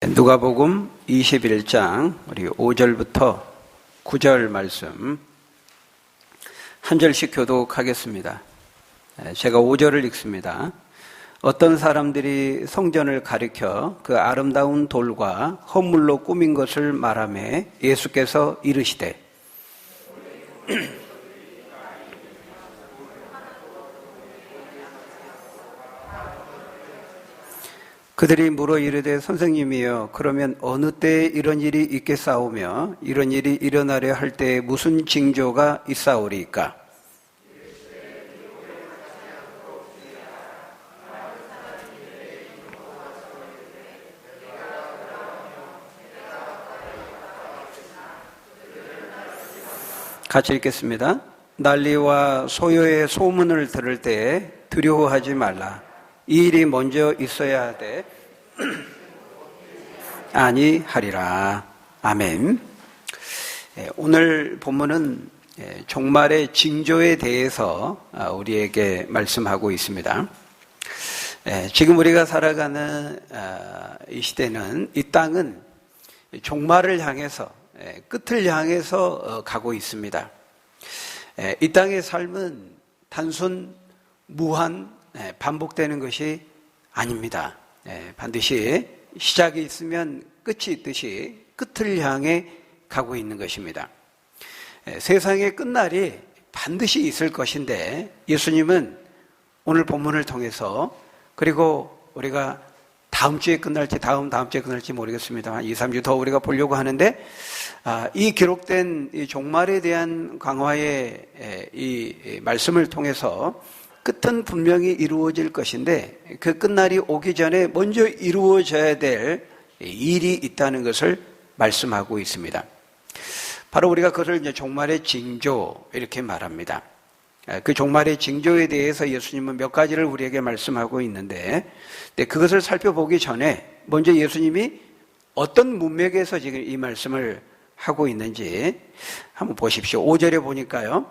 누가복음 21장 우리 5절부터 9절 말씀 한 절씩 교독하겠습니다. 제가 5절을 읽습니다. 어떤 사람들이 성전을 가리켜 그 아름다운 돌과 헌물로 꾸민 것을 말하며 예수께서 이르시되 그들이 물어 이르되 선생님이여 그러면 어느 때에 이런 일이 있겠사오며 이런 일이 일어나려 할 때에 무슨 징조가 있사오리이까? 같이 읽겠습니다. 난리와 소요의 소문을 들을 때에 두려워하지 말라. 이 일이 먼저 있어야 하되 아니하리라. 아멘. 오늘 본문은 종말의 징조에 대해서 우리에게 말씀하고 있습니다. 지금 우리가 살아가는 이 시대는, 이 땅은 종말을 향해서, 끝을 향해서 가고 있습니다. 이 땅의 삶은 단순 무한 반복되는 것이 아닙니다. 반드시 시작이 있으면 끝이 있듯이 끝을 향해 가고 있는 것입니다. 세상의 끝날이 반드시 있을 것인데 예수님은 오늘 본문을 통해서, 그리고 우리가 다음 주에 끝날지 다음 주에 끝날지 모르겠습니다만 2, 3주 더 우리가 보려고 하는데, 이 기록된 이 종말에 대한 강화의 이 말씀을 통해서 끝은 분명히 이루어질 것인데 그 끝날이 오기 전에 먼저 이루어져야 될 일이 있다는 것을 말씀하고 있습니다. 바로 우리가 그것을 이제 종말의 징조 이렇게 말합니다. 그 종말의 징조에 대해서 예수님은 몇 가지를 우리에게 말씀하고 있는데, 그것을 살펴보기 전에 먼저 예수님이 어떤 문맥에서 지금 이 말씀을 하고 있는지 한번 보십시오. 5절에 보니까요,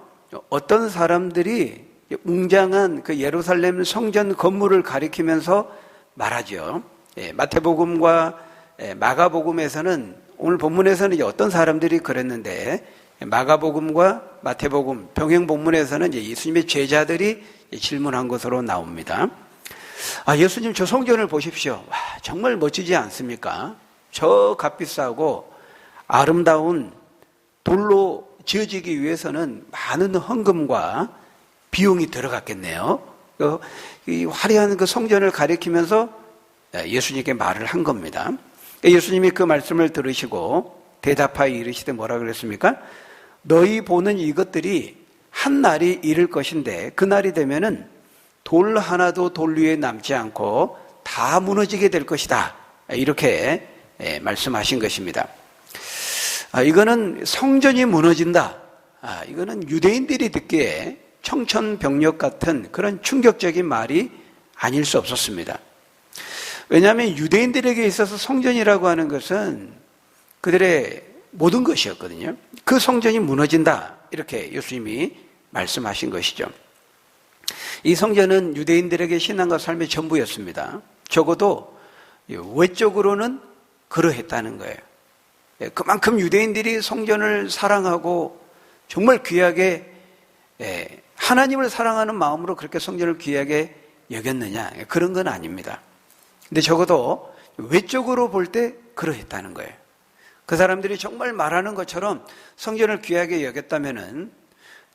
어떤 사람들이 웅장한 그 예루살렘 성전 건물을 가리키면서 말하죠. 마태복음과 마가복음에서는, 오늘 본문에서는 이제 어떤 사람들이 그랬는데, 마가복음과 마태복음 병행 본문에서는 이제 예수님의 제자들이 질문한 것으로 나옵니다. 예수님, 저 성전을 보십시오. 와, 정말 멋지지 않습니까? 저 값비싸고 아름다운 돌로 지어지기 위해서는 많은 헌금과 비용이 들어갔겠네요. 이 화려한 그 성전을 가리키면서 예수님께 말을 한 겁니다. 예수님이 그 말씀을 들으시고 대답하여 이르시되 뭐라 그랬습니까? 너희 보는 이것들이 한 날이 이를 것인데 그 날이 되면은 돌 하나도 돌 위에 남지 않고 다 무너지게 될 것이다. 이렇게 말씀하신 것입니다. 이거는 성전이 무너진다. 이거는 유대인들이 듣기에 청천벽력 같은 그런 충격적인 말이 아닐 수 없었습니다. 왜냐하면 유대인들에게 있어서 성전이라고 하는 것은 그들의 모든 것이었거든요. 그 성전이 무너진다, 이렇게 예수님이 말씀하신 것이죠. 이 성전은 유대인들에게 신앙과 삶의 전부였습니다. 적어도 외적으로는 그러했다는 거예요. 그만큼 유대인들이 성전을 사랑하고 정말 귀하게, 하나님을 사랑하는 마음으로 그렇게 성전을 귀하게 여겼느냐, 그런 건 아닙니다. 근데 적어도 외적으로 볼 때 그러했다는 거예요. 그 사람들이 정말 말하는 것처럼 성전을 귀하게 여겼다면은,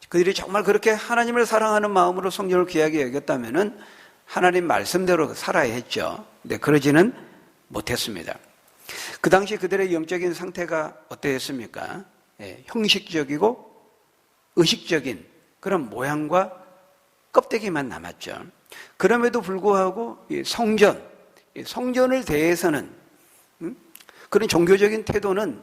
그들이 정말 그렇게 하나님을 사랑하는 마음으로 성전을 귀하게 여겼다면은 하나님 말씀대로 살아야 했죠. 근데 그러지는 못했습니다. 그 당시 그들의 영적인 상태가 어떠했습니까? 형식적이고 의식적인 그런 모양과 껍데기만 남았죠. 그럼에도 불구하고 이 성전을 대해서는 그런 종교적인 태도는,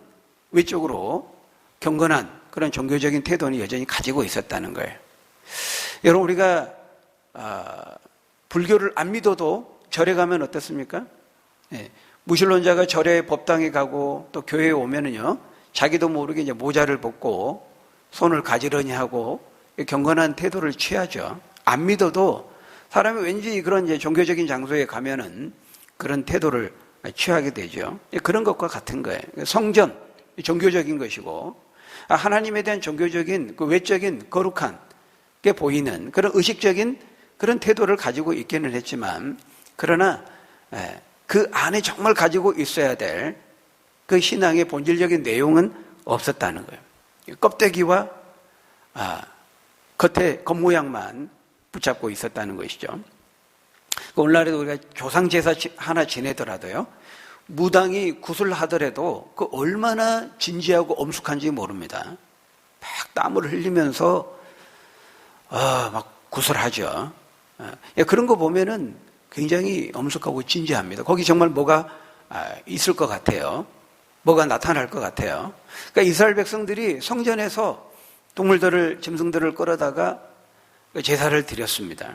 외적으로 경건한 그런 종교적인 태도는 여전히 가지고 있었다는 거예요. 여러분, 우리가 불교를 안 믿어도 절에 가면 어떻습니까? 무신론자가 절에 법당에 가고 또 교회에 오면은요, 자기도 모르게 이제 모자를 벗고 손을 가지런히 하고 경건한 태도를 취하죠. 안 믿어도 사람이 왠지 그런 이제 종교적인 장소에 가면은 그런 태도를 취하게 되죠. 그런 것과 같은 거예요. 성전, 종교적인 것이고, 하나님에 대한 종교적인 그 외적인 거룩한 게 보이는 그런 의식적인 그런 태도를 가지고 있기는 했지만, 그러나 그 안에 정말 가지고 있어야 될 그 신앙의 본질적인 내용은 없었다는 거예요. 껍데기와 겉에 겉모양만 붙잡고 있었다는 것이죠. 오늘날에도 우리가 조상제사 하나 지내더라도요, 무당이 굿을 하더라도 그 얼마나 진지하고 엄숙한지 모릅니다. 막 땀을 흘리면서 막 굿을 하죠. 그런 거 보면은 굉장히 엄숙하고 진지합니다. 거기 정말 뭐가 있을 것 같아요. 뭐가 나타날 것 같아요. 그러니까 이스라엘 백성들이 성전에서 동물들을, 짐승들을 끌어다가 제사를 드렸습니다.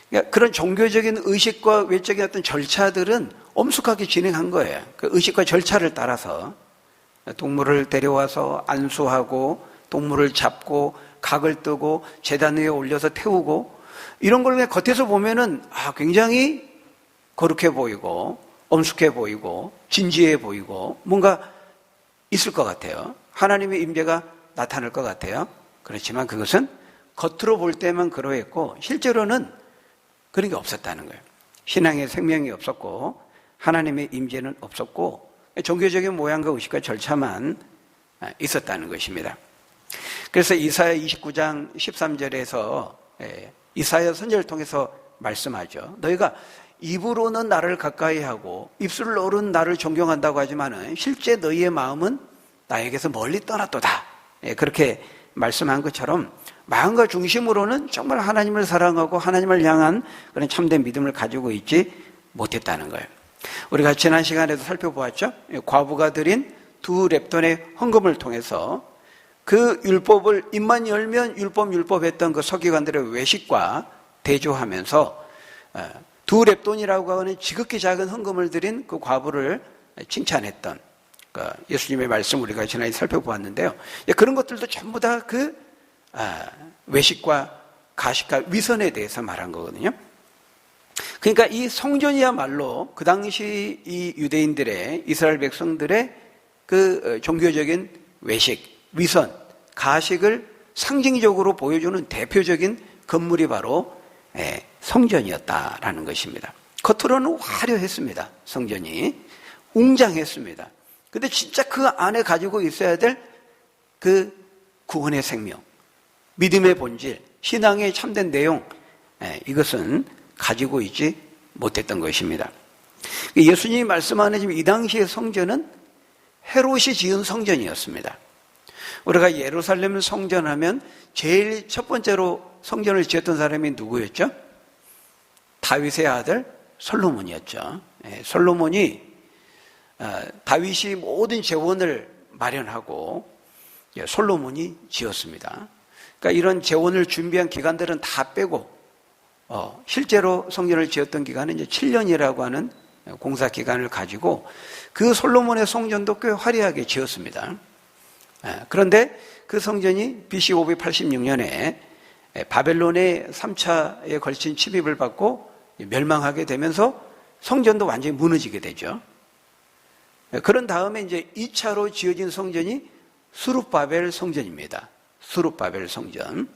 그러니까 그런 종교적인 의식과 외적인 어떤 절차들은 엄숙하게 진행한 거예요. 그 의식과 절차를 따라서 동물을 데려와서 안수하고 동물을 잡고 각을 뜨고 제단 위에 올려서 태우고, 이런 걸 그냥 겉에서 보면은 굉장히 거룩해 보이고 엄숙해 보이고 진지해 보이고 뭔가 있을 것 같아요. 하나님의 임재가 나타날 것 같아요. 그렇지만 그것은 겉으로 볼 때만 그러했고 실제로는 그런 게 없었다는 거예요. 신앙의 생명이 없었고 하나님의 임재는 없었고 종교적인 모양과 의식과 절차만 있었다는 것입니다. 그래서 이사야 29장 13절에서 이사야 선지자를 통해서 말씀하죠. 너희가 입으로는 나를 가까이 하고 입술로는 나를 존경한다고 하지만 실제 너희의 마음은 나에게서 멀리 떠났도다. 그렇게 말씀한 것처럼 마음과 중심으로는 정말 하나님을 사랑하고 하나님을 향한 그런 참된 믿음을 가지고 있지 못했다는 거예요. 우리가 지난 시간에도 살펴보았죠. 과부가 드린 2렙돈의 헌금을 통해서 그 율법을 입만 열면 율법했던 그 서기관들의 외식과 대조하면서 2렙돈이라고 하는 지극히 작은 헌금을 드린 그 과부를 칭찬했던 예수님의 말씀 우리가 지난해 살펴보았는데요. 그런 것들도 전부 다 그 외식과 가식과 위선에 대해서 말한 거거든요. 그러니까 이 성전이야말로 그 당시 이 유대인들의, 이스라엘 백성들의 그 종교적인 외식, 위선, 가식을 상징적으로 보여주는 대표적인 건물이 바로 성전이었다라는 것입니다. 겉으로는 화려했습니다. 성전이 웅장했습니다. 근데 진짜 그 안에 가지고 있어야 될 그 구원의 생명, 믿음의 본질, 신앙의 참된 내용, 이것은 가지고 있지 못했던 것입니다. 예수님이 말씀하는 지금 이 당시의 성전은 헤롯이 지은 성전이었습니다. 우리가 예루살렘 성전하면 제일 첫 번째로 성전을 지었던 사람이 누구였죠? 다윗의 아들 솔로몬이었죠. 솔로몬이 다윗이 모든 재원을 마련하고 솔로몬이 지었습니다. 그러니까 이런 재원을 준비한 기간들은 다 빼고 실제로 성전을 지었던 기간은 이제 7년이라고 하는 공사 기간을 가지고 그 솔로몬의 성전도 꽤 화려하게 지었습니다. 그런데 그 성전이 BC 586년에 바벨론의 3차에 걸친 침입을 받고 멸망하게 되면서 성전도 완전히 무너지게 되죠. 그런 다음에 이제 2차로 지어진 성전이 스룹바벨 성전입니다. 스룹바벨 성전.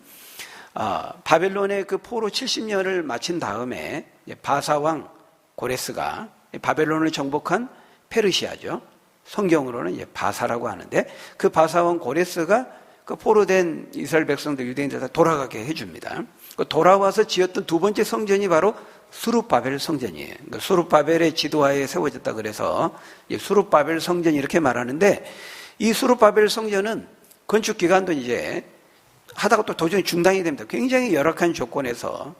바벨론의 그 포로 70년을 마친 다음에 바사왕 고레스가 바벨론을 정복한 페르시아죠. 성경으로는 이제 바사라고 하는데 그 바사왕 고레스가 그 포로된 이스라엘 백성들, 유대인들 다 돌아가게 해줍니다. 돌아와서 지었던 두 번째 성전이 바로 스룹바벨 성전이에요. 그러니까 스룹바벨의 지도하에 세워졌다 그래서 스룹바벨 성전 이렇게 말하는데, 이 스룹바벨 성전은 건축 기간도 이제 하다가 또 도중에 중단이 됩니다. 굉장히 열악한 조건에서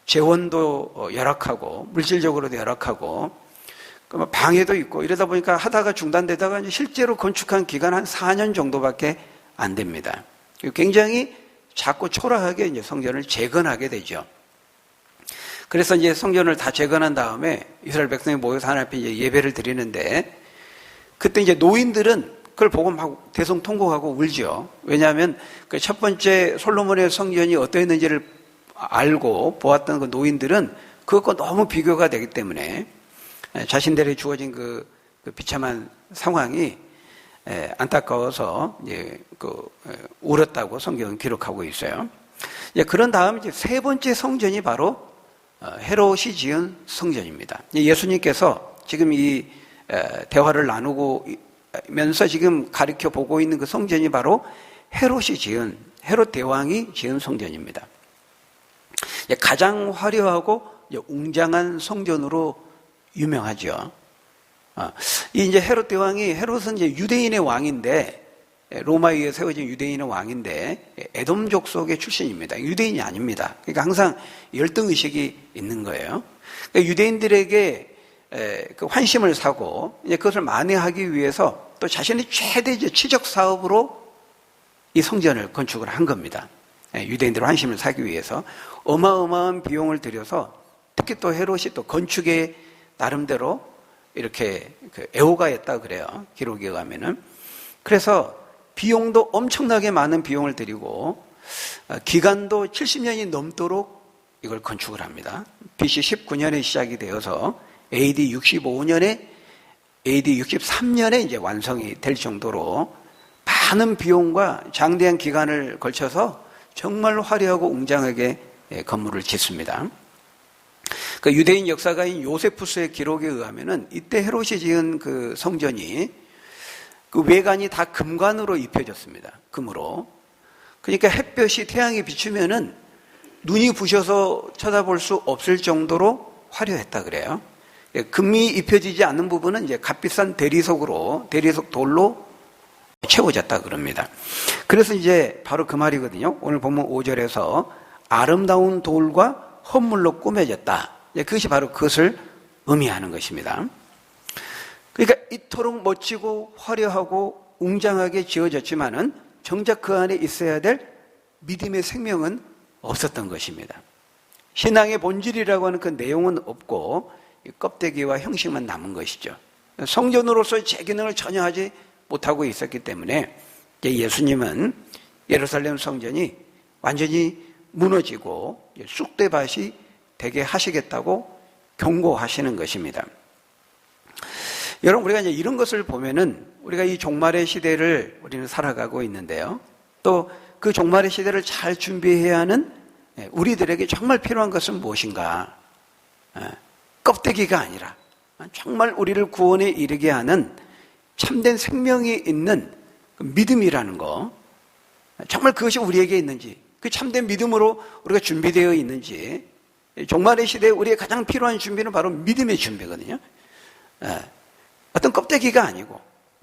재원도 열악하고 물질적으로도 열악하고 방해도 있고 이러다 보니까 하다가 중단되다가 이제 실제로 건축한 기간 한 4년 정도밖에 안 됩니다. 굉장히 작고 초라하게 이제 성전을 재건하게 되죠. 그래서 이제 성전을 다 재건한 다음에 이스라엘 백성이 모여서 하나님 앞에 이제 예배를 드리는데, 그때 이제 노인들은 그걸 보고 막 대성통곡하고 울죠. 왜냐하면 그 첫 번째 솔로몬의 성전이 어떠했는지를 알고 보았던 그 노인들은 그것과 너무 비교가 되기 때문에 자신들에게 주어진 그 비참한 상황이 안타까워서 울었다고 성경은 기록하고 있어요. 그런 다음 이제 세 번째 성전이 바로 헤롯이 지은 성전입니다. 예수님께서 지금 이 대화를 나누면서 지금 가르쳐 보고 있는 그 성전이 바로 헤롯 대왕이 지은 성전입니다. 가장 화려하고 웅장한 성전으로 유명하죠. 이제 헤롯은 이제 유대인의 왕인데, 로마에 의해 세워진 유대인의 왕인데, 에돔 족속의 출신입니다. 유대인이 아닙니다. 그러니까 항상 열등의식이 있는 거예요. 그러니까 유대인들에게 그 환심을 사고, 이제 그것을 만회하기 위해서 또 자신의 최대 치적 사업으로 이 성전을 건축을 한 겁니다. 유대인들의 환심을 사기 위해서 어마어마한 비용을 들여서, 특히 또 헤롯이 또 건축에 나름대로 이렇게 애호가했다 그래요. 기록에 가면은. 그래서 비용도 엄청나게 많은 비용을 들이고 기간도 70년이 넘도록 이걸 건축을 합니다. BC 19년에 시작이 되어서 AD 63년에 이제 완성이 될 정도로 많은 비용과 장대한 기간을 걸쳐서 정말 화려하고 웅장하게 건물을 짓습니다. 그 유대인 역사가인 요세푸스의 기록에 의하면은 이때 헤롯이 지은 그 성전이 그 외관이 다 금관으로 입혀졌습니다. 금으로. 그러니까 햇볕이 태양이 비추면은 눈이 부셔서 쳐다볼 수 없을 정도로 화려했다 그래요. 금이 입혀지지 않는 부분은 이제 값비싼 대리석 돌로 채워졌다 그럽니다. 그래서 이제 바로 그 말이거든요. 오늘 보면 5절에서 아름다운 돌과 헌물로 꾸며졌다. 그것이 바로 그것을 의미하는 것입니다. 그러니까 이토록 멋지고 화려하고 웅장하게 지어졌지만은 정작 그 안에 있어야 될 믿음의 생명은 없었던 것입니다. 신앙의 본질이라고 하는 그 내용은 없고 껍데기와 형식만 남은 것이죠. 성전으로서의 제 기능을 전혀 하지 못하고 있었기 때문에 예수님은 예루살렘 성전이 완전히 무너지고 쑥대밭이 되게 하시겠다고 경고하시는 것입니다. 여러분, 우리가 이제 이런 것을 보면은 우리가 이 종말의 시대를 우리는 살아가고 있는데요. 또 그 종말의 시대를 잘 준비해야 하는 우리들에게 정말 필요한 것은 무엇인가? 껍데기가 아니라 정말 우리를 구원에 이르게 하는 참된 생명이 있는 믿음이라는 거, 정말 그것이 우리에게 있는지, 그 참된 믿음으로 우리가 준비되어 있는지, 종말의 시대에 우리의 가장 필요한 준비는 바로 믿음의 준비거든요. 어떤 껍데기가 아니고,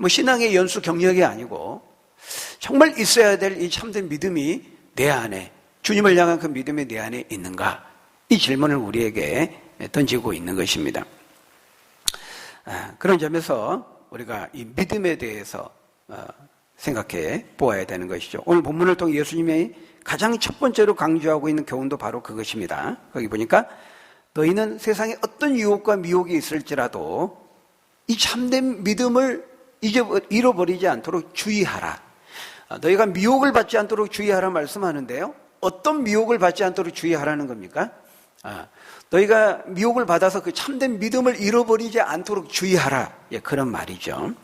신앙의 연수 경력이 아니고, 정말 있어야 될 이 참된 믿음이 내 안에, 주님을 향한 그 믿음이 내 안에 있는가? 이 질문을 우리에게 던지고 있는 것입니다. 그런 점에서 우리가 이 믿음에 대해서 생각해 보아야 되는 것이죠. 오늘 본문을 통해 예수님이 가장 첫 번째로 강조하고 있는 교훈도 바로 그것입니다. 거기 보니까 너희는 세상에 어떤 유혹과 미혹이 있을지라도 이 참된 믿음을 잃어버리지 않도록 주의하라. 너희가 미혹을 받지 않도록 주의하라 말씀하는데요. 어떤 미혹을 받지 않도록 주의하라는 겁니까? 너희가 미혹을 받아서 그 참된 믿음을 잃어버리지 않도록 주의하라. 그런 말이죠.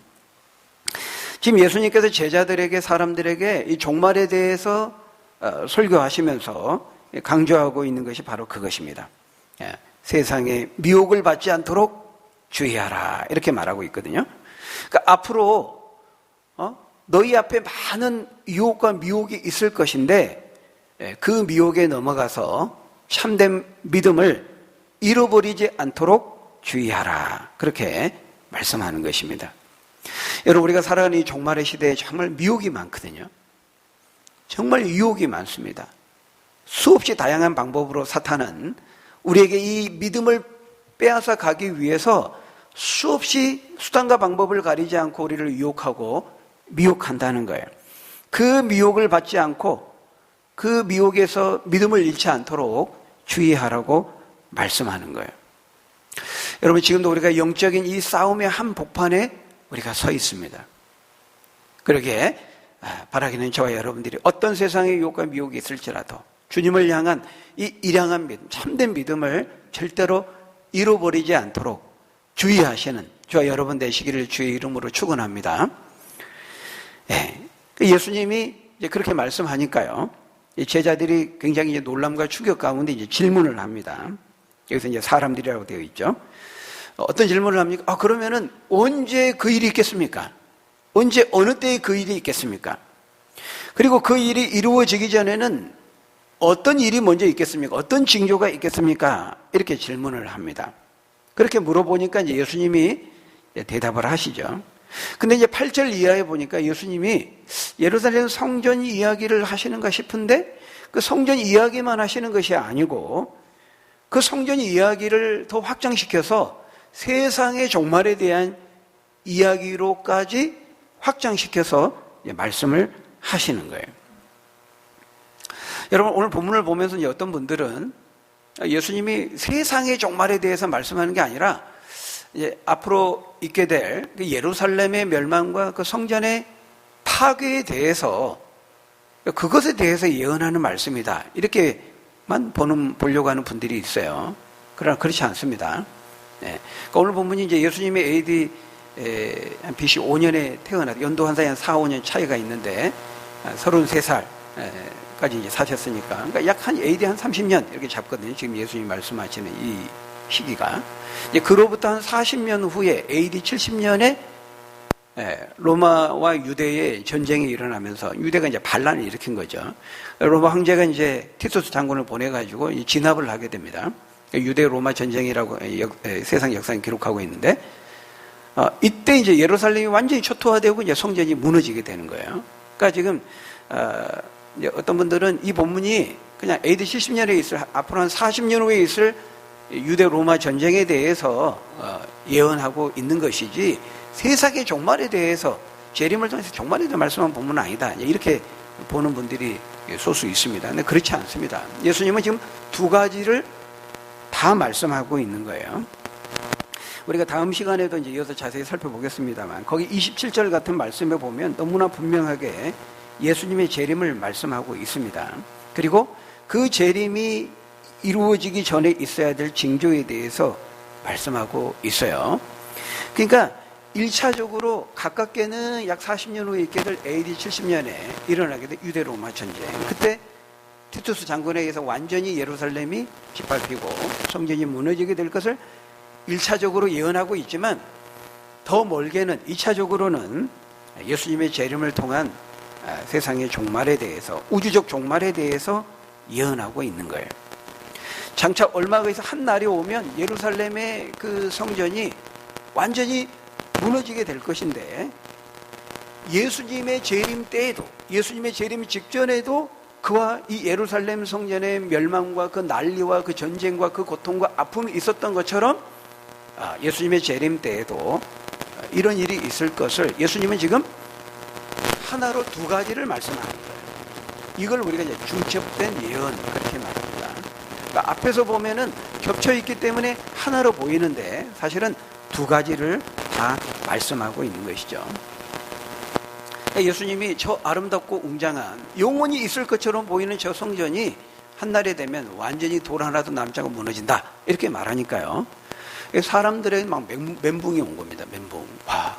지금 예수님께서 제자들에게, 사람들에게 이 종말에 대해서 설교하시면서 강조하고 있는 것이 바로 그것입니다. 세상에 미혹을 받지 않도록 주의하라. 이렇게 말하고 있거든요. 그러니까 앞으로 너희 앞에 많은 유혹과 미혹이 있을 것인데 그 미혹에 넘어가서 참된 믿음을 잃어버리지 않도록 주의하라. 그렇게 말씀하는 것입니다. 여러분, 우리가 살아가는 이 종말의 시대에 정말 미혹이 많거든요. 정말 유혹이 많습니다. 수없이 다양한 방법으로 사탄은 우리에게 이 믿음을 빼앗아 가기 위해서 수없이 수단과 방법을 가리지 않고 우리를 유혹하고 미혹한다는 거예요. 그 미혹을 받지 않고 그 미혹에서 믿음을 잃지 않도록 주의하라고 말씀하는 거예요. 여러분, 지금도 우리가 영적인 이 싸움의 한복판에 우리가 서 있습니다. 그러게 바라기는 저와 여러분들이 어떤 세상의 유혹과 미혹이 있을지라도 주님을 향한 이 일양한 믿음, 참된 믿음을 절대로 잃어버리지 않도록 주의하시는 저와 여러분 되시기를 주의 이름으로 축원합니다. 예수님이 이제 그렇게 말씀하니까요, 제자들이 굉장히 이제 놀람과 충격 가운데 이제 질문을 합니다. 여기서 이제 사람들이라고 되어 있죠. 어떤 질문을 합니까? 그러면은 언제 그 일이 있겠습니까? 언제 어느 때에 그 일이 있겠습니까? 그리고 그 일이 이루어지기 전에는 어떤 일이 먼저 있겠습니까? 어떤 징조가 있겠습니까? 이렇게 질문을 합니다. 그렇게 물어보니까 이제 예수님이 대답을 하시죠. 근데 이제 8절 이하에 보니까 예수님이 예루살렘 성전 이야기를 하시는가 싶은데 그 성전 이야기만 하시는 것이 아니고 그 성전 이야기를 더 확장시켜서 세상의 종말에 대한 이야기로까지 확장시켜서 말씀을 하시는 거예요. 여러분, 오늘 본문을 보면서 이제 어떤 분들은 예수님이 세상의 종말에 대해서 말씀하는 게 아니라 이제 앞으로 있게 될 예루살렘의 멸망과 그 성전의 파괴에 대해서 그것에 대해서 예언하는 말씀이다, 이렇게만 보려고 하는 분들이 있어요. 그러나 그렇지 않습니다. 그러니까 오늘 본문이 이제 예수님이 AD 한 BC 5년에 태어나서 연도 한 사이 한 4, 5년 차이가 있는데 33살까지 이제 사셨으니까, 그러니까 약 한 AD 한 30년 이렇게 잡거든요. 지금 예수님이 말씀하시는 이 시기가. 이제 그로부터 한 40년 후에 AD 70년에 로마와 유대의 전쟁이 일어나면서 유대가 이제 반란을 일으킨 거죠. 로마 황제가 이제 티투스 장군을 보내가지고 진압을 하게 됩니다. 유대 로마 전쟁이라고 세상 역사에 기록하고 있는데, 이때 이제 예루살렘이 완전히 초토화되고 이제 성전이 무너지게 되는 거예요. 그러니까 지금 이제 어떤 분들은 이 본문이 그냥 AD 70년에 있을, 앞으로 한 40년 후에 있을 유대 로마 전쟁에 대해서 예언하고 있는 것이지 세상의 종말에 대해서, 재림을 통해서 종말에 대해 말씀한 본문은 아니다, 이렇게 보는 분들이 소수 있습니다. 근데 그렇지 않습니다. 예수님은 지금 두 가지를 다 말씀하고 있는 거예요. 우리가 다음 시간에도 이제 이어서 자세히 살펴보겠습니다만, 거기 27절 같은 말씀에 보면 너무나 분명하게 예수님의 재림을 말씀하고 있습니다. 그리고 그 재림이 이루어지기 전에 있어야 될 징조에 대해서 말씀하고 있어요. 그러니까 1차적으로 가깝게는 약 40년 후에 있게 될 AD 70년에 일어나게 될 유대 로마 전쟁, 그때 티투스 장군에 의해서 완전히 예루살렘이 짓밟히고 성전이 무너지게 될 것을 1차적으로 예언하고 있지만, 더 멀게는 2차적으로는 예수님의 재림을 통한 세상의 종말에 대해서, 우주적 종말에 대해서 예언하고 있는 거예요. 장차 얼마 후에서 한 날이 오면 예루살렘의 그 성전이 완전히 무너지게 될 것인데, 예수님의 재림 때에도, 예수님의 재림 직전에도 그와 이 예루살렘 성전의 멸망과 그 난리와 그 전쟁과 그 고통과 아픔이 있었던 것처럼 예수님의 재림 때에도 이런 일이 있을 것을 예수님은 지금 하나로 두 가지를 말씀하는 거예요. 이걸 우리가 이제 중첩된 예언, 그렇게 말합니다. 그러니까 앞에서 보면은 겹쳐 있기 때문에 하나로 보이는데 사실은 두 가지를 다 말씀하고 있는 것이죠. 예수님이 저 아름답고 웅장한, 영원히 있을 것처럼 보이는 저 성전이 한날에 되면 완전히 돌 하나도 남지 않고 무너진다, 이렇게 말하니까요, 사람들의 막 멘붕이 온 겁니다. 멘붕. 와,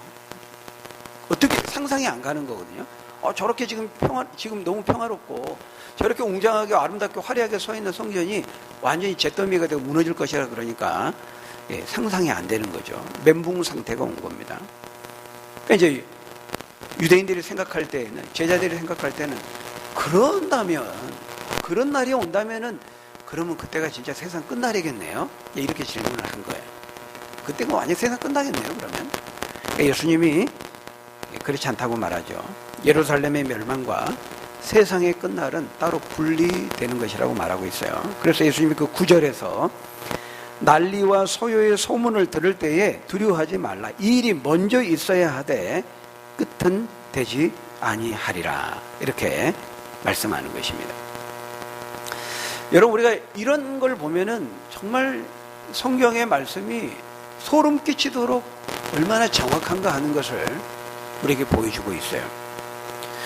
어떻게 상상이 안 가는 거거든요. 저렇게 지금 너무 평화롭고 저렇게 웅장하게 아름답게 화려하게 서 있는 성전이 완전히 잿더미가 되고 무너질 것이라 그러니까 상상이 안 되는 거죠. 멘붕 상태가 온 겁니다. 그러니까 이제 유대인들이 생각할 때는, 제자들이 생각할 때는, 그런 날이 온다면은 그러면 그때가 진짜 세상 끝날이겠네요, 이렇게 질문을 한 거예요. 그때가 완전 세상 끝나겠네요, 그러면. 그러니까 예수님이 그렇지 않다고 말하죠. 예루살렘의 멸망과 세상의 끝날은 따로 분리되는 것이라고 말하고 있어요. 그래서 예수님이 그 9절에서 난리와 소요의 소문을 들을 때에 두려워하지 말라. 이 일이 먼저 있어야 하되 끝은 되지 아니하리라, 이렇게 말씀하는 것입니다. 여러분, 우리가 이런 걸 보면은 정말 성경의 말씀이 소름 끼치도록 얼마나 정확한가 하는 것을 우리에게 보여주고 있어요.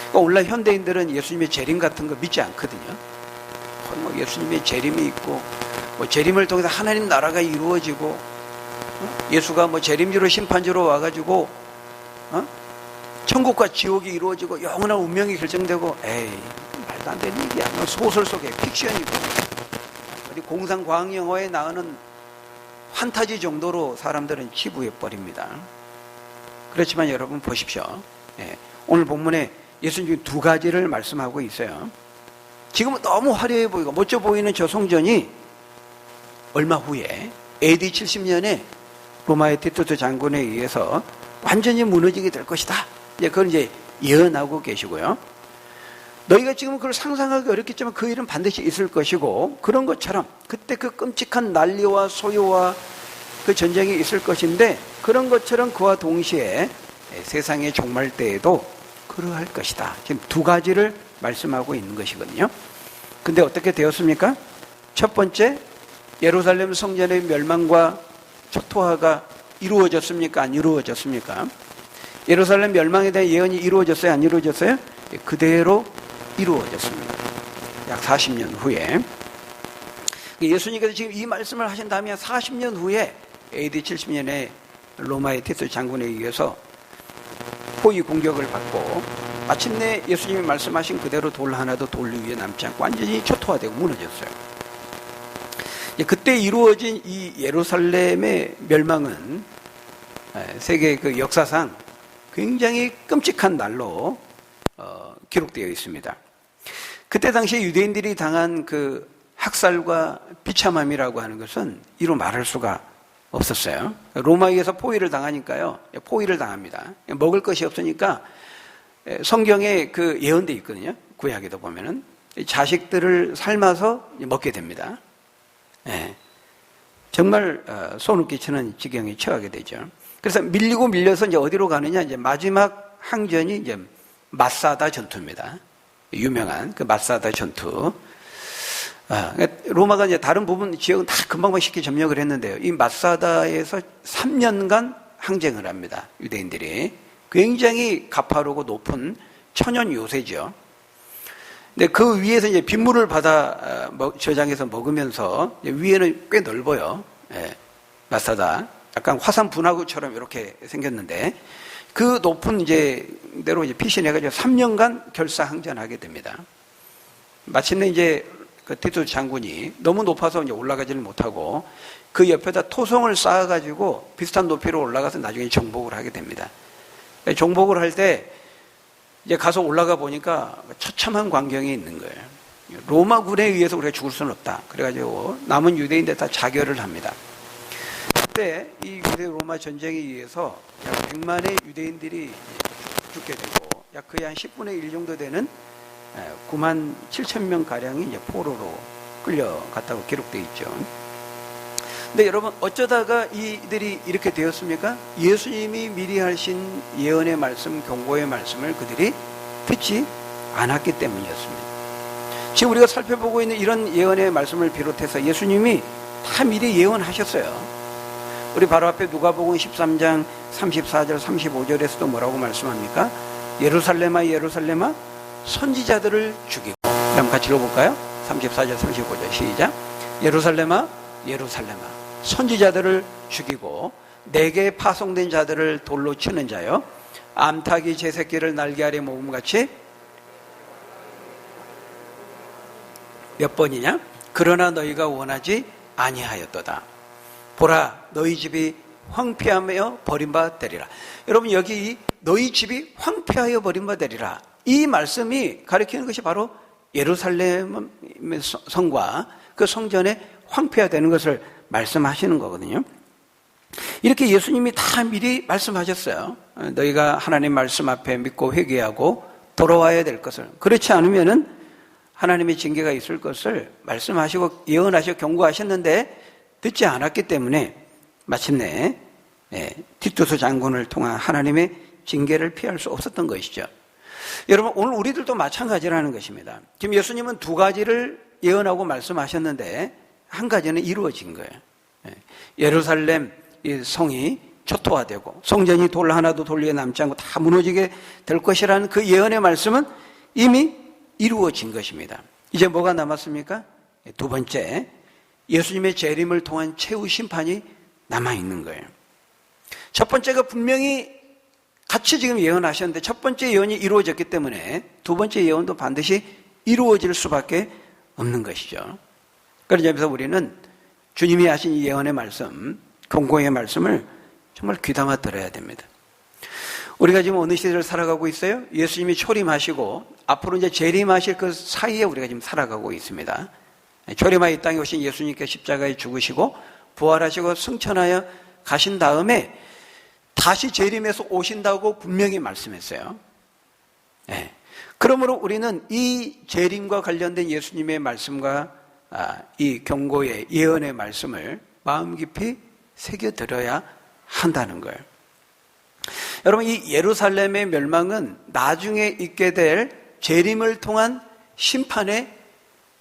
그러니까 오늘날 현대인들은 예수님의 재림 같은 거 믿지 않거든요. 예수님의 재림이 있고, 재림을 통해서 하나님 나라가 이루어지고, 예수가 뭐 재림주로 심판주로 와가지고 천국과 지옥이 이루어지고 영원한 운명이 결정되고, 에이, 말도 안 되는 얘기야. 소설 속에 픽션이고, 우리 공상과학 영화에 나오는 판타지 정도로 사람들은 치부해 버립니다. 그렇지만 여러분 보십시오. 오늘 본문에 예수님이 두 가지를 말씀하고 있어요. 지금은 너무 화려해 보이고 멋져 보이는 저 성전이 얼마 후에 AD 70년에 로마의 티투스 장군에 의해서 완전히 무너지게 될 것이다. 그걸 이제 예언하고 계시고요. 너희가 지금 그걸 상상하기 어렵겠지만 그 일은 반드시 있을 것이고, 그런 것처럼 그때 그 끔찍한 난리와 소요와 그 전쟁이 있을 것인데, 그런 것처럼 그와 동시에 세상의 종말 때에도 그러할 것이다. 지금 두 가지를 말씀하고 있는 것이거든요. 근데 어떻게 되었습니까? 첫 번째, 예루살렘 성전의 멸망과 초토화가 이루어졌습니까? 안 이루어졌습니까? 예루살렘 멸망에 대한 예언이 이루어졌어요? 안 이루어졌어요? 그대로 이루어졌습니다. 약 40년 후에. 예수님께서 지금 이 말씀을 하신 다음에 40년 후에 AD 70년에 로마의 티투스 장군에 의해서 포위 공격을 받고 마침내 예수님이 말씀하신 그대로 돌 하나도 돌 위에 남지 않고 완전히 초토화되고 무너졌어요. 그때 이루어진 이 예루살렘의 멸망은 세계 그 역사상 굉장히 끔찍한 날로 기록되어 있습니다. 그때 당시에 유대인들이 당한 그 학살과 비참함이라고 하는 것은 이루 말할 수가 없었어요. 로마에서 포위를 당하니까요. 포위를 당합니다. 먹을 것이 없으니까 성경에 그 예언돼 있거든요. 구약에도 보면은 자식들을 삶아서 먹게 됩니다. 정말 소름 끼치는 지경에 처하게 되죠. 그래서 밀리고 밀려서 이제 어디로 가느냐, 이제 마지막 항전이 이제 마사다 전투입니다. 유명한 그 마사다 전투. 로마가 이제 다른 부분 지역은 다 금방 쉽게 점령을 했는데요. 이 마사다에서 3년간 항쟁을 합니다. 유대인들이. 굉장히 가파르고 높은 천연 요새죠. 근데 그 위에서 이제 빗물을 받아 저장해서 먹으면서 위에는 꽤 넓어요. 마사다. 약간 화산 분화구처럼 이렇게 생겼는데 그 높은 이제 대로 이제 피신해가지고 3년간 결사항전하게 됩니다. 마침내 이제 그 티투스 장군이 너무 높아서 이제 올라가지는 못하고 그 옆에다 토성을 쌓아가지고 비슷한 높이로 올라가서 나중에 정복을 하게 됩니다. 정복을 할 때 이제 가서 올라가 보니까 처참한 광경이 있는 거예요. 로마군에 의해서 우리가 죽을 수는 없다. 그래가지고 남은 유대인들 다 자결을 합니다. 그때 이 유대 로마 전쟁에 의해서 약 100만의 유대인들이 죽게 되고 약 거의 한 10분의 1 정도 되는 9만 7천 명 가량이 이제 포로로 끌려갔다고 기록되어 있죠. 근데 여러분 어쩌다가 이들이 이렇게 되었습니까? 예수님이 미리 하신 예언의 말씀, 경고의 말씀을 그들이 듣지 않았기 때문이었습니다. 지금 우리가 살펴보고 있는 이런 예언의 말씀을 비롯해서 예수님이 다 미리 예언하셨어요. 우리 바로 앞에 누가복음 13장 34절 35절에서도 뭐라고 말씀합니까? 예루살렘아 예루살렘아 선지자들을 죽이고, 그럼 같이 읽어볼까요? 34절 35절 시작. 예루살렘아 예루살렘아 선지자들을 죽이고 내게 파송된 자들을 돌로 치는 자여, 암탉이 제 새끼를 날개 아래 모음같이 몇 번이냐? 그러나 너희가 원하지 아니하였도다. 보라 너희 집이 황폐하며 버림받으리라. 여러분 여기 너희 집이 황폐하여 버림받으리라, 이 말씀이 가리키는 것이 바로 예루살렘 성과 그 성전의 황폐화되는 것을 말씀하시는 거거든요. 이렇게 예수님이 다 미리 말씀하셨어요. 너희가 하나님 말씀 앞에 믿고 회개하고 돌아와야 될 것을, 그렇지 않으면은 하나님의 징계가 있을 것을 말씀하시고 예언하시고 경고하셨는데 듣지 않았기 때문에 마침내 티투스 장군을 통한 하나님의 징계를 피할 수 없었던 것이죠. 여러분 오늘 우리들도 마찬가지라는 것입니다. 지금 예수님은 두 가지를 예언하고 말씀하셨는데 한 가지는 이루어진 거예요. 예루살렘 성이 초토화되고 성전이 돌 하나도 돌 위에 남지 않고 다 무너지게 될 것이라는 그 예언의 말씀은 이미 이루어진 것입니다. 이제 뭐가 남았습니까? 두 번째, 예수님의 재림을 통한 최후 심판이 남아있는 거예요. 첫 번째가 분명히 같이 지금 예언하셨는데 첫 번째 예언이 이루어졌기 때문에 두 번째 예언도 반드시 이루어질 수밖에 없는 것이죠. 그런 점에서 우리는 주님이 하신 이 예언의 말씀, 경고의 말씀을 정말 귀담아 들어야 됩니다. 우리가 지금 어느 시대를 살아가고 있어요? 예수님이 초림하시고 앞으로 이제 재림하실 그 사이에 우리가 지금 살아가고 있습니다. 초림하여 이 땅에 오신 예수님께 십자가에 죽으시고 부활하시고 승천하여 가신 다음에 다시 재림해서 오신다고 분명히 말씀했어요. 네. 그러므로 우리는 이 재림과 관련된 예수님의 말씀과 이 경고의 예언의 말씀을 마음 깊이 새겨들어야 한다는 거예요. 여러분, 이 예루살렘의 멸망은 나중에 있게 될 재림을 통한 심판의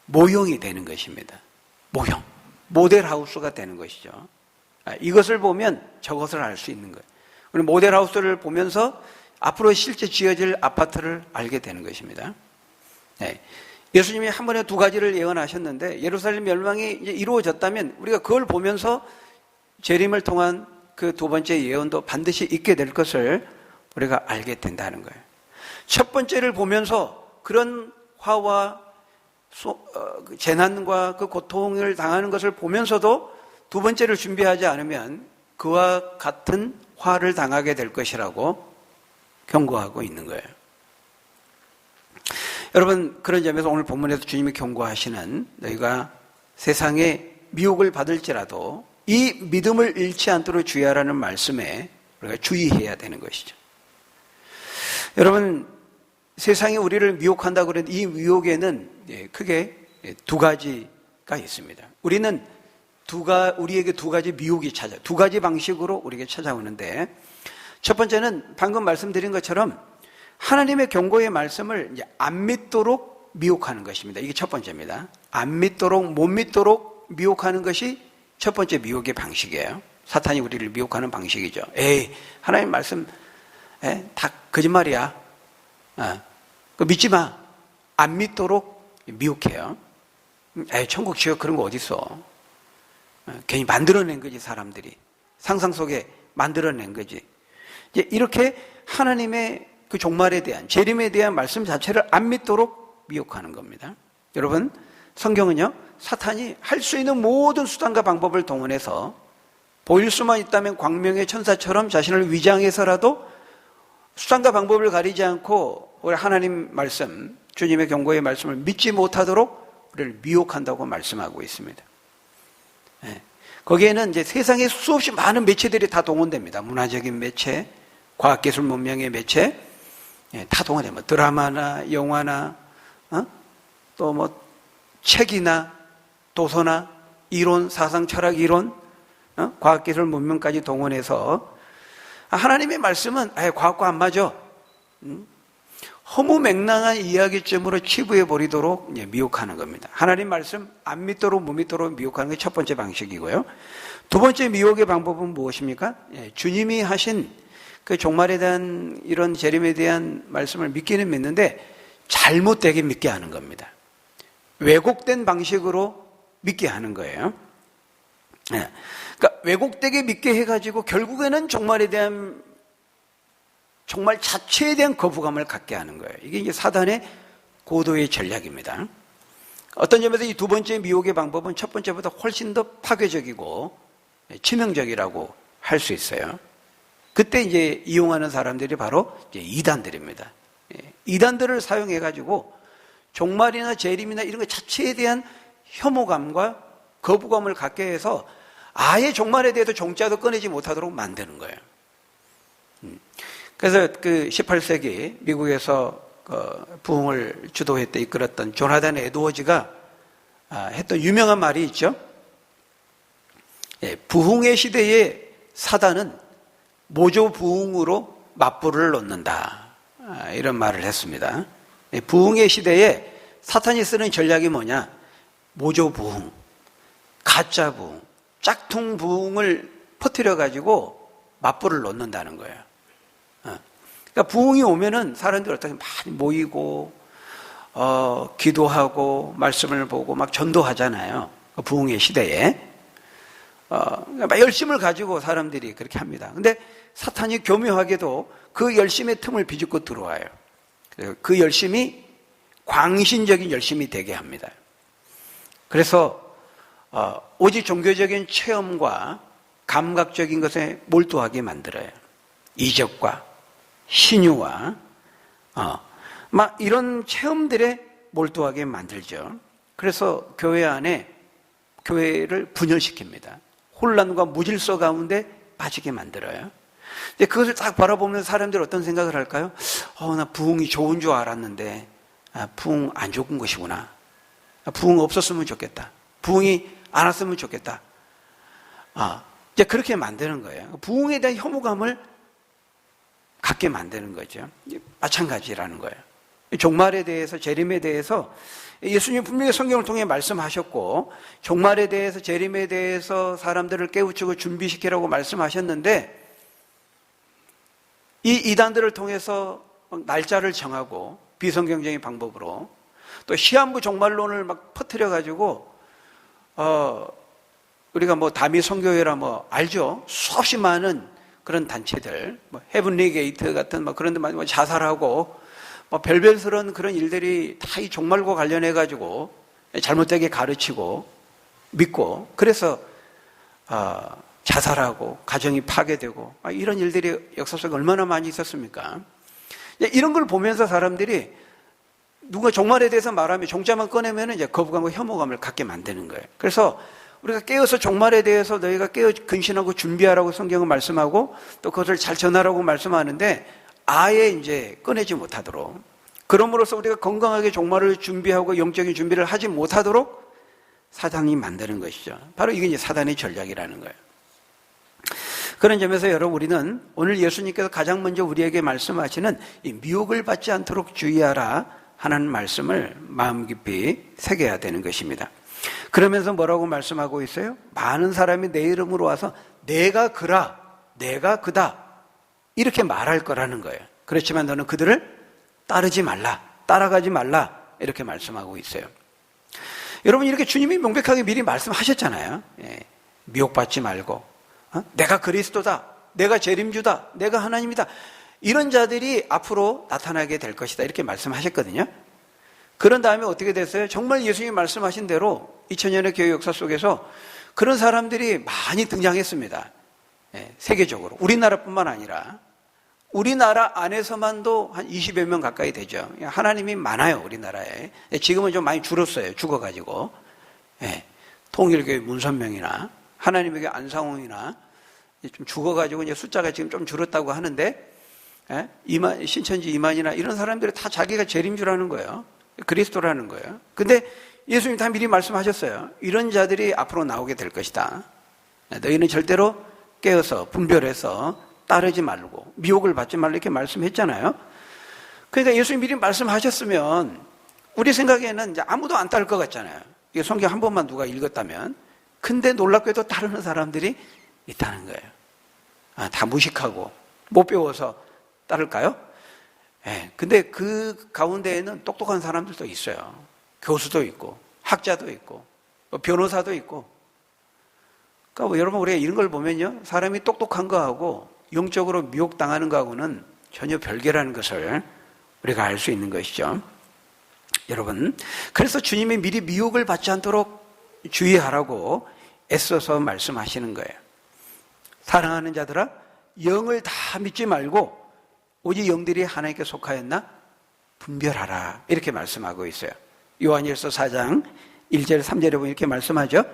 모형이 되는 것입니다. 모형, 모델하우스가 되는 것이죠. 이것을 보면 저것을 알 수 있는 거예요. 우리 모델하우스를 보면서 앞으로 실제 지어질 아파트를 알게 되는 것입니다. 네. 예수님이 한 번에 두 가지를 예언하셨는데 예루살렘 멸망이 이제 이루어졌다면 우리가 그걸 보면서 재림을 통한 그 두 번째 예언도 반드시 있게 될 것을 우리가 알게 된다는 거예요. 첫 번째를 보면서 그런 화와 재난과 그 고통을 당하는 것을 보면서도 두 번째를 준비하지 않으면 그와 같은 화를 당하게 될 것이라고 경고하고 있는 거예요. 여러분, 그런 점에서 오늘 본문에서 주님이 경고하시는 너희가 세상에 미혹을 받을지라도 이 믿음을 잃지 않도록 주의하라는 말씀에 우리가 주의해야 되는 것이죠. 여러분, 세상이 우리를 미혹한다고 그러는데 이 미혹에는 크게 두 가지가 있습니다. 우리는 우리에게 두 가지 미혹이 두 가지 방식으로 우리에게 찾아오는데 첫 번째는 방금 말씀드린 것처럼 하나님의 경고의 말씀을 이제 안 믿도록 미혹하는 것입니다. 이게 첫 번째입니다. 안 믿도록, 못 믿도록 미혹하는 것이 첫 번째 미혹의 방식이에요. 사탄이 우리를 미혹하는 방식이죠. 에이, 하나님 말씀 다 거짓말이야. 그거 믿지 마. 안 믿도록 미혹해요. 에이, 천국 지옥 그런 거 어딨어. 괜히 만들어낸 거지, 사람들이. 상상 속에 만들어낸 거지. 이제 이렇게 하나님의 그 종말에 대한, 재림에 대한 말씀 자체를 안 믿도록 미혹하는 겁니다. 여러분, 성경은요, 사탄이 할 수 있는 모든 수단과 방법을 동원해서 보일 수만 있다면 광명의 천사처럼 자신을 위장해서라도 수단과 방법을 가리지 않고 우리 하나님 말씀, 주님의 경고의 말씀을 믿지 못하도록 우리를 미혹한다고 말씀하고 있습니다. 거기에는 이제 세상에 수없이 많은 매체들이 다 동원됩니다. 문화적인 매체, 과학기술 문명의 매체, 다 동원됩니다. 드라마나 영화나 또 뭐 책이나 도서나 이론, 사상, 철학 이론, 과학기술 문명까지 동원해서 하나님의 말씀은 과학과 안 맞아. 허무맹랑한 이야기쯤으로 치부해 버리도록 미혹하는 겁니다. 하나님 말씀 안 믿도록 못 믿도록 미혹하는 게 첫 번째 방식이고요. 두 번째 미혹의 방법은 무엇입니까? 주님이 하신 그 종말에 대한 이런 재림에 대한 말씀을 믿기는 믿는데 잘못되게 믿게 하는 겁니다. 왜곡된 방식으로 믿게 하는 거예요. 그러니까 왜곡되게 믿게 해가지고 결국에는 종말에 대한 정말 자체에 대한 거부감을 갖게 하는 거예요. 이게 이제 사단의 고도의 전략입니다. 어떤 점에서 이 두 번째 미혹의 방법은 첫 번째보다 훨씬 더 파괴적이고 치명적이라고 할 수 있어요. 그때 이제 이용하는 사람들이 바로 이제 이단들입니다. 이단들을 사용해가지고 종말이나 재림이나 이런 것 자체에 대한 혐오감과 거부감을 갖게 해서 아예 종말에 대해서 종자도 꺼내지 못하도록 만드는 거예요. 그래서 그 18세기 미국에서 부흥을 주도했던 이끌었던 조나단 에드워즈가 했던 유명한 말이 있죠. 부흥의 시대에 사단은 모조 부흥으로 맞불을 놓는다. 이런 말을 했습니다. 부흥의 시대에 사탄이 쓰는 전략이 뭐냐? 모조 부흥, 가짜 부흥, 짝퉁 부흥을 퍼뜨려 가지고 맞불을 놓는다는 거예요. 그러니까 부흥이 오면은 사람들이 어떻게 많이 모이고 기도하고 말씀을 보고 막 전도하잖아요. 부흥의 시대에. 열심을 가지고 사람들이 그렇게 합니다. 근데 사탄이 교묘하게도 그 열심의 틈을 비집고 들어와요. 그 열심이 광신적인 열심이 되게 합니다. 그래서 오직 종교적인 체험과 감각적인 것에 몰두하게 만들어요. 이적과 신유와 막 이런 체험들에 몰두하게 만들죠. 그래서 교회 안에 교회를 분열시킵니다. 혼란과 무질서 가운데 빠지게 만들어요. 근데 그것을 딱 바라보면 사람들이 어떤 생각을 할까요? 나 부흥이 좋은 줄 알았는데 부흥 안 좋은 것이구나. 부흥 없었으면 좋겠다. 부흥이 안 왔으면 좋겠다. 이제 그렇게 만드는 거예요. 부흥에 대한 혐오감을 갖게 만드는 거죠. 마찬가지라는 거예요. 종말에 대해서, 재림에 대해서 예수님 분명히 성경을 통해 말씀하셨고, 종말에 대해서, 재림에 대해서 사람들을 깨우치고 준비시키라고 말씀하셨는데, 이 이단들을 통해서 날짜를 정하고 비성경적인 방법으로 또 시한부 종말론을 막 퍼뜨려가지고 우리가 다미 선교회라 알죠? 수없이 많은 그런 단체들, 헤븐리 게이트 같은 그런 데 자살하고 별별스러운 그런 일들이 다 이 종말과 관련해가지고 잘못되게 가르치고 믿고 그래서 자살하고 가정이 파괴되고 이런 일들이 역사 속에 얼마나 많이 있었습니까? 이런 걸 보면서 사람들이 누가 종말에 대해서 말하면 종자만 꺼내면 이제 거부감과 혐오감을 갖게 만드는 거예요. 그래서 우리가 깨어서 종말에 대해서 너희가 깨어 근신하고 준비하라고 성경은 말씀하고 또 그것을 잘 전하라고 말씀하는데 아예 이제 꺼내지 못하도록, 그럼으로써 우리가 건강하게 종말을 준비하고 영적인 준비를 하지 못하도록 사단이 만드는 것이죠. 바로 이게 이제 사단의 전략이라는 거예요. 그런 점에서 여러분, 우리는 오늘 예수님께서 가장 먼저 우리에게 말씀하시는 이 미혹을 받지 않도록 주의하라 하는 말씀을 마음 깊이 새겨야 되는 것입니다. 그러면서 뭐라고 말씀하고 있어요? 많은 사람이 내 이름으로 와서 내가 그라, 내가 그다 이렇게 말할 거라는 거예요. 그렇지만 너는 그들을 따르지 말라, 따라가지 말라 이렇게 말씀하고 있어요. 여러분, 이렇게 주님이 명백하게 미리 말씀하셨잖아요. 미혹받지 말고 내가 그리스도다, 내가 재림주다, 내가 하나님이다, 이런 자들이 앞으로 나타나게 될 것이다 이렇게 말씀하셨거든요. 그런 다음에 어떻게 됐어요? 정말 예수님이 말씀하신 대로 2000년의 교회 역사 속에서 그런 사람들이 많이 등장했습니다. 세계적으로, 우리나라뿐만 아니라 우리나라 안에서만도 한 20여 명 가까이 되죠. 하나님이 많아요, 우리나라에. 지금은 좀 많이 줄었어요, 죽어가지고. 통일교회 문선명이나 하나님의 교회 안상홍이나 좀 죽어가지고 이제 숫자가 지금 좀 줄었다고 하는데, 신천지 이만이나 이런 사람들이 다 자기가 재림주라는 거예요. 그리스도라는 거예요. 근데 예수님이 다 미리 말씀하셨어요. 이런 자들이 앞으로 나오게 될 것이다. 너희는 절대로 깨어서 분별해서 따르지 말고 미혹을 받지 말고 이렇게 말씀했잖아요. 그러니까 예수님이 미리 말씀하셨으면 우리 생각에는 이제 아무도 안 따를 것 같잖아요. 이게 성경 한 번만 누가 읽었다면. 근데 놀랍게도 따르는 사람들이 있다는 거예요. 다 무식하고 못 배워서 따를까요? 근데 그 가운데에는 똑똑한 사람들도 있어요. 교수도 있고 학자도 있고 변호사도 있고. 그러니까 여러분, 우리가 이런 걸 보면요, 사람이 똑똑한 거하고 영적으로 미혹당하는 거하고는 전혀 별개라는 것을 우리가 알 수 있는 것이죠. 여러분, 그래서 주님이 미리 미혹을 받지 않도록 주의하라고 애써서 말씀하시는 거예요. 사랑하는 자들아, 영을 다 믿지 말고 오직 영들이 하나님께 속하였나 분별하라 이렇게 말씀하고 있어요. 요한일서 4장 1절 3절에 보면 이렇게 말씀하죠.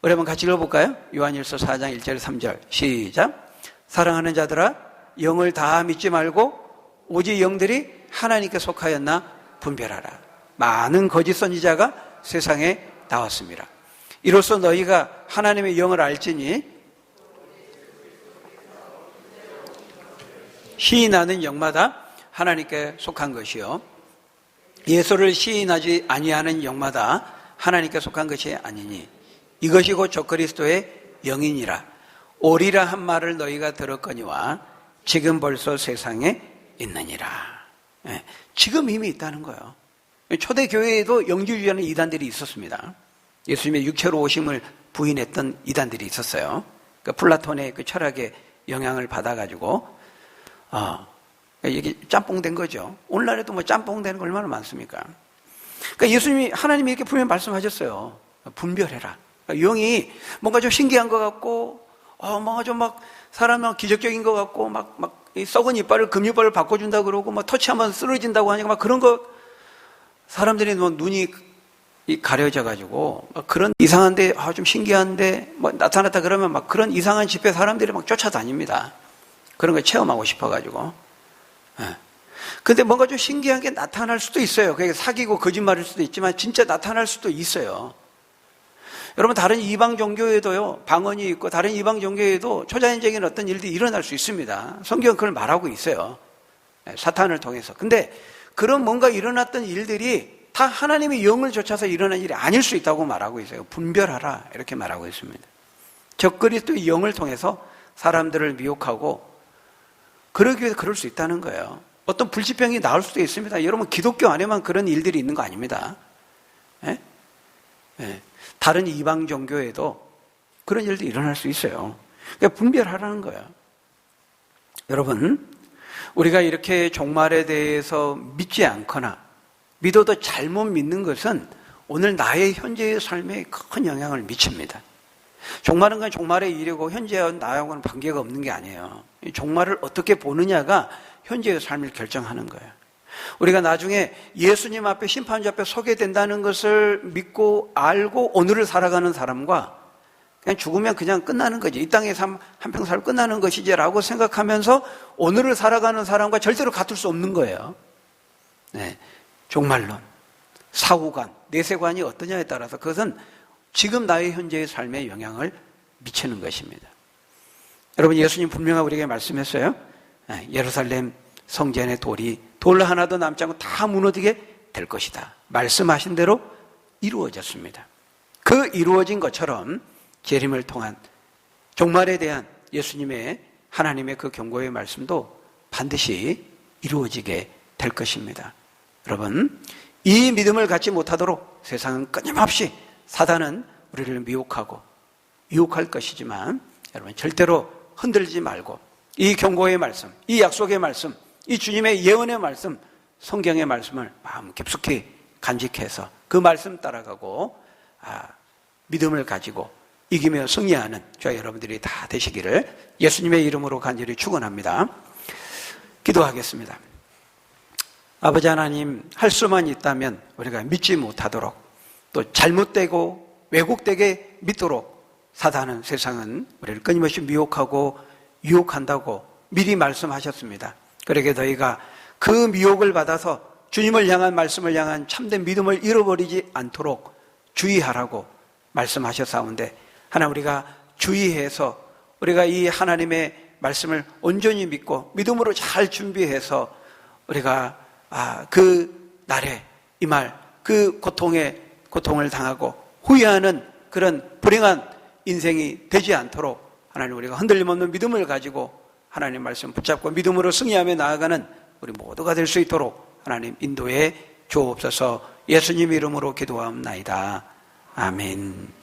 우리 한번 같이 읽어볼까요? 요한일서 4장 1절 3절 시작. 사랑하는 자들아, 영을 다 믿지 말고 오직 영들이 하나님께 속하였나 분별하라. 많은 거짓 선지자가 세상에 나왔습니다. 이로써 너희가 하나님의 영을 알지니 시인하는 영마다 하나님께 속한 것이요, 예수를 시인하지 아니하는 영마다 하나님께 속한 것이 아니니 이것이 곧 적그리스도의 영이니라. 오리라 한 말을 너희가 들었거니와 지금 벌써 세상에 있느니라. 지금 이미 있다는 거예요. 초대교회에도 영주주의하는 이단들이 있었습니다. 예수님의 육체로 오심을 부인했던 이단들이 있었어요. 그러니까 플라톤의 그 철학의 영향을 받아가지고 이게 짬뽕된 거죠. 오늘날에도 뭐 짬뽕되는 거 얼마나 많습니까? 그러니까 하나님이 이렇게 분명히 말씀하셨어요. 분별해라. 그러니까 영이 뭔가 좀 신기한 것 같고, 뭔가 좀 막 사람은 기적적인 것 같고, 이 썩은 이빨을 금이빨을 바꿔준다 그러고, 막 터치하면 쓰러진다고 하니까 막 그런 거, 사람들이 뭐 눈이 가려져가지고, 막 그런 이상한데, 좀 신기한데, 뭐 나타났다 그러면 막 그런 이상한 집회 사람들이 막 쫓아다닙니다. 그런 걸 체험하고 싶어가지고. 근데 뭔가 좀 신기한 게 나타날 수도 있어요. 그게 사기고 거짓말일 수도 있지만 진짜 나타날 수도 있어요. 여러분, 다른 이방 종교에도요, 방언이 있고 다른 이방 종교에도 초자연적인 어떤 일들이 일어날 수 있습니다. 성경은 그걸 말하고 있어요. 사탄을 통해서. 근데 그런 뭔가 일어났던 일들이 다 하나님의 영을 좇아서 일어난 일이 아닐 수 있다고 말하고 있어요. 분별하라 이렇게 말하고 있습니다. 적그리스도의 영을 통해서 사람들을 미혹하고 그러기 위해서 그럴 수 있다는 거예요. 어떤 불치병이 나올 수도 있습니다. 여러분, 기독교 안에만 그런 일들이 있는 거 아닙니다. 다른 이방 종교에도 그런 일도 일어날 수 있어요. 그러니까 분별하라는 거예요. 여러분, 우리가 이렇게 종말에 대해서 믿지 않거나 믿어도 잘못 믿는 것은 오늘 나의 현재의 삶에 큰 영향을 미칩니다. 종말은 그냥 종말의 일이고 현재와 나하고는 관계가 없는 게 아니에요. 이 종말을 어떻게 보느냐가 현재의 삶을 결정하는 거예요. 우리가 나중에 예수님 앞에 심판주 앞에 서게 된다는 것을 믿고 알고 오늘을 살아가는 사람과 그냥 죽으면 그냥 끝나는 거지. 이 땅에서 한평 살고 끝나는 것이지 라고 생각하면서 오늘을 살아가는 사람과 절대로 같을 수 없는 거예요. 종말론, 사후관, 내세관이 어떠냐에 따라서 그것은 지금 나의 현재의 삶에 영향을 미치는 것입니다. 여러분, 예수님 분명하게 우리에게 말씀했어요. 예루살렘 성전의 돌 하나도 남지 않고 다 무너지게 될 것이다. 말씀하신 대로 이루어졌습니다. 그 이루어진 것처럼 재림을 통한 종말에 대한 예수님의 하나님의 그 경고의 말씀도 반드시 이루어지게 될 것입니다. 여러분, 이 믿음을 갖지 못하도록 세상은 끊임없이 사단은 우리를 미혹하고 유혹할 것이지만 여러분, 절대로 흔들리지 말고 이 경고의 말씀, 이 약속의 말씀, 이 주님의 예언의 말씀, 성경의 말씀을 마음 깊숙이 간직해서 그 말씀 따라가고 믿음을 가지고 이기며 승리하는 저와 여러분들이 다 되시기를 예수님의 이름으로 간절히 축원합니다. 기도하겠습니다. 아버지 하나님, 할 수만 있다면 우리가 믿지 못하도록 또 잘못되고 왜곡되게 믿도록 사단은, 세상은 우리를 끊임없이 미혹하고 유혹한다고 미리 말씀하셨습니다. 그러게 너희가 그 미혹을 받아서 주님을 향한 말씀을 향한 참된 믿음을 잃어버리지 않도록 주의하라고 말씀하셨사온데 하나님, 우리가 주의해서 우리가 이 하나님의 말씀을 온전히 믿고 믿음으로 잘 준비해서 우리가 그 날에 이 말 그 고통을 당하고 후회하는 그런 불행한 인생이 되지 않도록 하나님, 우리가 흔들림 없는 믿음을 가지고 하나님 말씀 붙잡고 믿음으로 승리하며 나아가는 우리 모두가 될 수 있도록 하나님 인도해 주옵소서. 예수님 이름으로 기도하옵나이다. 아멘.